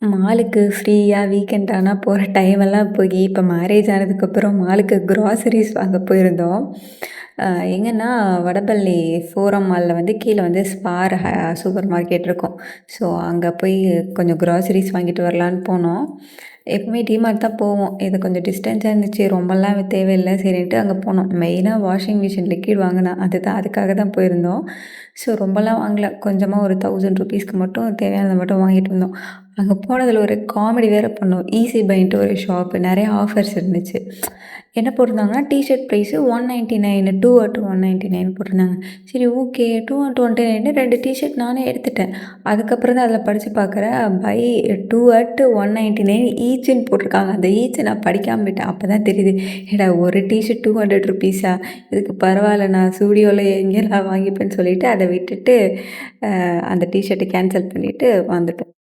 மாலுக்கு ஃப்ரீயா வீக்கெண்ட் ஆனா போற டைமெல்லாம் போயி, இப்ப மேரேஜ் ஆனதுக்கப்புறம் மாலுக்கு கிராசரிஸ் வாங்க போயிருந்தோம். அ எங்கன்னா வடபழனி ஃபோரம் மால்ல வந்து கீழ வந்து ஸ்பார் சூப்பர் மார்க்கெட் இருக்கும். ஸோ அங்க போய் கொஞ்சம் கிராசரிஸ் வாங்கிட்டு வரலான்னு போனோம். எப்பவுமே டிமார்ட் தான் போவோம். இது கொஞ்சம் டிஸ்டன்ஸா இருந்துச்சு. ரொம்பலாம் தேவையில்ல சரின்ட்டு அங்க போனோம். மெயினா வாஷிங் மிஷின் லிக்விட் வாங்குனா அதுக்காக தான் போயிருந்தோம். ஸோ ரொம்பலாம் வாங்கல. கொஞ்சமா ஒரு ₹1000க்கு மட்டும் தேவையானத மட்டும் வாங்கிட்டு வந்தோம். அங்க போனதில ஒரு காமெடி வேற பண்ணோம். ஈஸி பைன்ட்டு ஒரு ஷாப்பு. நெறைய ஆஃபர்ஸ் இருந்துச்சு. என்ன போட்டிருந்தாங்கன்னா, டீ ஷர்ட் ப்ரைஸு 199 2 அட் 199 போட்டிருந்தாங்க. சரி ஓகே 2 அட் 199 2 டீ ஷர்ட் நானே எடுத்துட்டேன். அதுக்கப்புறம் தான் அதில படிச்சு பார்க்குறேன், பை 2 அட் 199 ஈச்ன்னு போட்டிருக்காங்க. அந்த ஈச்ச நான் படிக்காம விட்டேன். அப்ப தான் தெரியுது, ஏடா ஒரு டீ ஷர்ட் ₹200 இதுக்கு பரவாயில்ல நான் Zudio எங்கேயெல்லாம் வாங்கிப்பேன்னு சொல்லிட்டு அத விட்டுட்டு, அந்த டீ ஷர்ட்ட கேன்சல் பண்ணிட்டு வந்துட்டோம்.